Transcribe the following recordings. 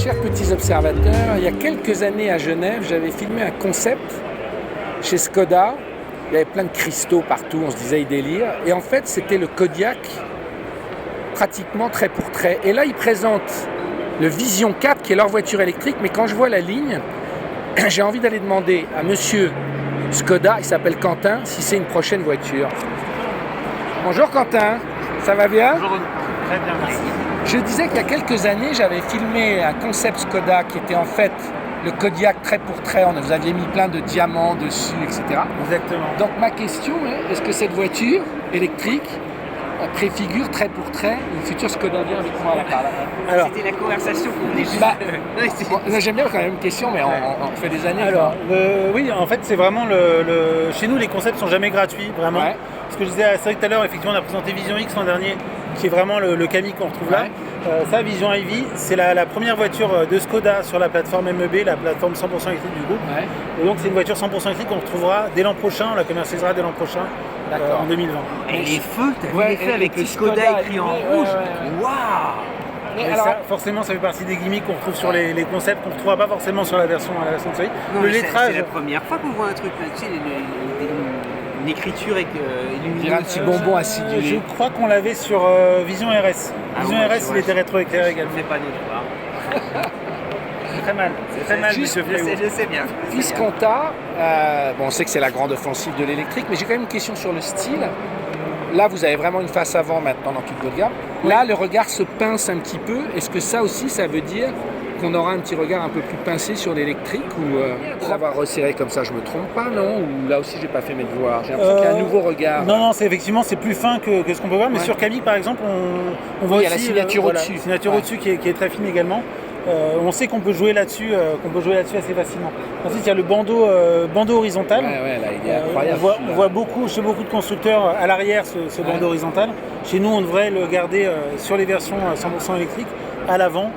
Chers petits observateurs, il y a quelques années à Genève, j'avais filmé un concept chez Skoda. Il y avait plein de cristaux partout, on se disait il délire. Et en fait, c'était le Kodiaq, pratiquement trait pour trait. Et là, ils présentent le Vision 4, qui est leur voiture électrique. Mais quand je vois la ligne, j'ai envie d'aller demander à monsieur Skoda, il s'appelle Quentin, si c'est une prochaine voiture. Bonjour Quentin, ça va bien? Bonjour, très bien, merci. Je disais qu'il y a quelques années, j'avais filmé un concept Skoda qui était en fait le Kodiaq trait pour trait. Vous aviez mis plein de diamants dessus, etc. Exactement. Donc ma question est, est-ce que cette voiture électrique préfigure trait pour trait une future Skoda? Viens avec moi là. Alors, c'était la conversation qu'on voulait juste... J'aime bien quand même une question, mais on fait des années. Alors, oui, en fait, c'est vraiment chez nous, les concepts sont jamais gratuits, vraiment. Ouais. Ce que je disais, c'est vrai que tout à l'heure, effectivement, on a présenté Vision X l'an dernier, qui est vraiment le Kamiq qu'on retrouve là. Ça, Vision Ivy, c'est la première voiture de Skoda sur la plateforme MEB, la plateforme 100% électrique du groupe. Ouais. Et donc, c'est une voiture 100% électrique qu'on retrouvera dès l'an prochain, on la commercialisera dès l'an prochain, en 2020. Et les feux, t'as vu les feux avec le Skoda écrit en rouge. Waouh! Alors, ça, forcément, ça fait partie des gimmicks qu'on retrouve sur les concepts qu'on ne retrouvera pas forcément sur la version de série. Le lettrage. C'est la première fois qu'on voit un truc là-dessus, une écriture avec une un petit bonbon acidulé. Je crois qu'on l'avait sur Vision RS. Vision RS, il était rétroéclairé également. Je ne fais pas nos devoirs. C'est très mal. C'est très mal. Je sais bien. Visconta, on sait que c'est la grande offensive de l'électrique, mais j'ai quand même une question sur le style. Là, vous avez vraiment une face avant maintenant dans toute votre gamme. Là, le regard se pince un petit peu. Est-ce que ça aussi, ça veut dire qu'on aura un petit regard un peu plus pincé sur l'électrique ou l'avoir resserré comme ça, je me trompe pas, non? Ou là aussi, j'ai pas fait mes devoirs. J'ai l'impression qu'il y a un nouveau regard. Non, c'est effectivement c'est plus fin que ce qu'on peut voir. Mais sur Kamiq, par exemple, on voit aussi la signature au-dessus. La signature au-dessus qui est très fine également. On sait qu'on peut jouer là-dessus, assez facilement. Ensuite, il y a le bandeau horizontal. Là, il est incroyable. On voit chez beaucoup de constructeurs à l'arrière ce bandeau horizontal. Chez nous, on devrait le garder sur les versions 100% électriques à l'avant.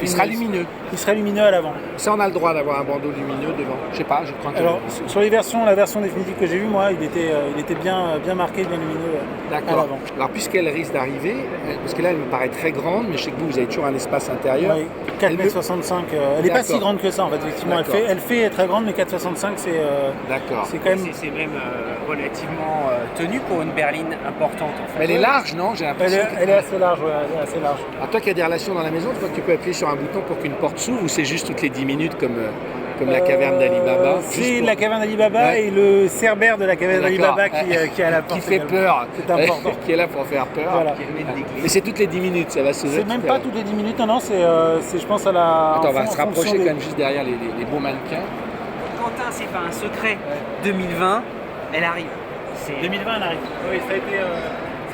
Il sera lumineux. Il sera lumineux à l'avant. Ça, on a le droit d'avoir un bandeau lumineux devant. Je sais pas, je crois que... Alors, sur les versions, la version définitive que j'ai vue, moi, il était bien marqué, bien lumineux à l'avant. Alors, puisqu'elle risque d'arriver, parce que là, elle me paraît très grande, mais je sais que vous avez toujours un espace intérieur. Oui, 4,65 m. Elle n'est pas si grande que ça, en fait, effectivement. Elle fait très grande, mais 4,65 m, c'est quand même... C'est même relativement tenu pour une berline importante, en fait. Elle est large, non? J'ai l'impression. Elle est assez large, elle est assez large. Alors, toi qui as des relations dans la maison, tu vois que tu peux appuyer sur un bouton pour qu'une porte s'ouvre, ou c'est juste toutes les 10 minutes comme la caverne d'Ali Baba? C'est la caverne d'Ali Baba et le cerbère de la caverne d'Ali Baba qui a la porte. Qui fait peur. C'est important. Qui est là pour faire peur. Voilà. Mais c'est toutes les 10 minutes, ça va s'ouvrir. C'est même pas toutes les 10 minutes, non, c'est je pense à la... Attends, on va se rapprocher quand même juste derrière les beaux mannequins. Quentin, c'est pas un secret. 2020, elle arrive. 2020, elle arrive. Oui, ça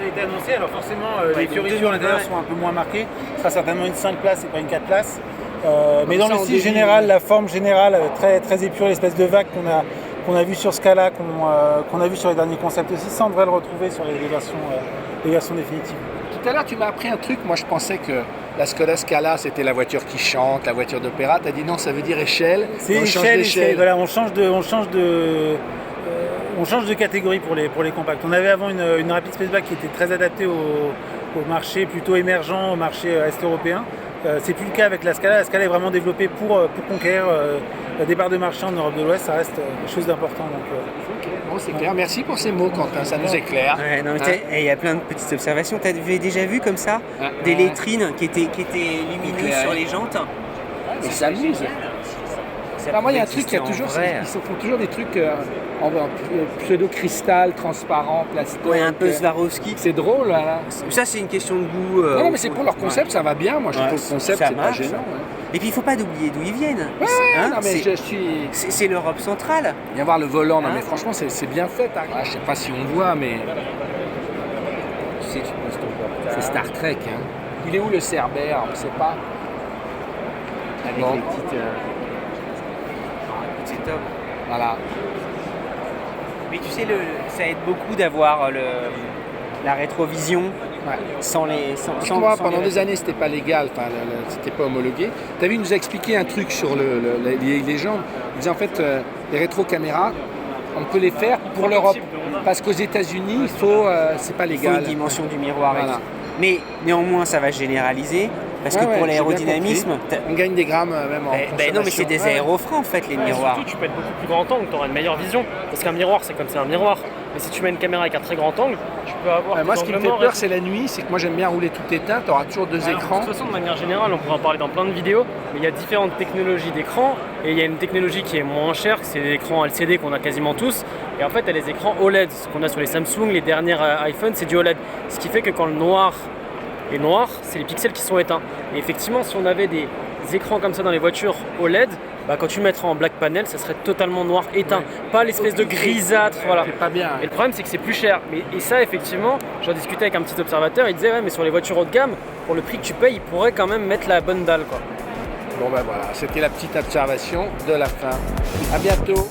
a été annoncé. Alors forcément, les fioritures à l'intérieur sont un peu moins marquées. Ce sera certainement une 5 places et pas une 4 places. Mais dans le style général, la forme générale, très, très épurée, l'espèce de vague qu'on a vu sur Scala, qu'on a vu sur les derniers concepts aussi, ça on devrait le retrouver sur les versions définitives. Tout à l'heure, tu m'as appris un truc. Moi, je pensais que la Skoda Scala, c'était la voiture qui chante, la voiture d'opéra. Tu as dit non, ça veut dire échelle. C'est échelle. Voilà, on change de catégorie pour les compacts. On avait avant une Rapid Spaceback qui était très adaptée au marché plutôt émergent, au marché est européen. C'est plus le cas avec la Scala. La Scala est vraiment développée pour conquérir des parts de marché en Europe de l'Ouest. Ça reste quelque chose d'important. Bon, c'est clair. Merci pour ces mots, Quentin. Ça nous éclaire. Il y a plein de petites observations. Tu avais déjà vu comme ça des lettrines qui étaient lumineuses sur les jantes? Ils s'amusent. Moi, il y a un truc, ils font toujours des trucs en pseudo-cristal, transparent, plastique. Ouais, un peu Swarovski. C'est drôle. Hein. Ça, c'est une question de goût. Non, mais c'est pour leur concept, ça va bien. Moi, je trouve le concept, c'est pas gênant. Et puis, il ne faut pas oublier d'où ils viennent. C'est l'Europe centrale. Viens voir le volant. Non, mais franchement, c'est bien fait. Je ne sais pas si on voit, mais... Tu sais, tu poses ton portable. C'est Star Trek. Hein. Il est où le Cerbère? On ne sait pas. Avec les petites... C'est top. Voilà. Mais tu sais, ça aide beaucoup d'avoir la rétrovision sans les... Pendant des années, c'était pas légal, c'était pas homologué. Tu as vu, il nous a expliqué un truc sur les légendes. Il disait en fait, les rétro-caméras, on peut les faire pour l'Europe. Parce qu'aux États-Unis, c'est pas légal. Il faut une dimension du miroir. Voilà. Mais néanmoins, ça va généraliser. Parce que pour l'aérodynamisme... On gagne des grammes même en consommation. Non, mais c'est des aérofreins en fait, les miroirs. Surtout, tu peux être beaucoup plus grand angle, tu auras une meilleure vision. Parce qu'un miroir, c'est comme c'est un miroir. Mais si tu mets une caméra avec un très grand angle, tu peux avoir... Moi, ce qui me fait peur, c'est la nuit. C'est que moi, j'aime bien rouler tout éteint. Tu auras toujours deux écrans. De toute façon, de manière générale, on pourra en parler dans plein de vidéos. Mais il y a différentes technologies d'écran. Et il y a une technologie qui est moins chère, c'est l'écran LCD qu'on a quasiment tous. Et en fait, il y a les écrans OLED. Ce qu'on a sur les Samsung, les derniers iPhone, c'est du OLED. Ce qui fait que quand le noir est noir, c'est les pixels qui sont éteints. Et effectivement, si on avait des écrans comme ça dans les voitures OLED, quand tu mettras en black panel, ça serait totalement noir éteint, pas l'espèce de grisâtre. Voilà. C'est pas bien. Et le problème, c'est que c'est plus cher. Et ça, effectivement, j'en discutais avec un petit observateur, il disait, ouais, mais sur les voitures haut de gamme, pour le prix que tu payes, ils pourraient quand même mettre la bonne dalle, quoi. Bon, voilà, c'était la petite observation de la fin. À bientôt.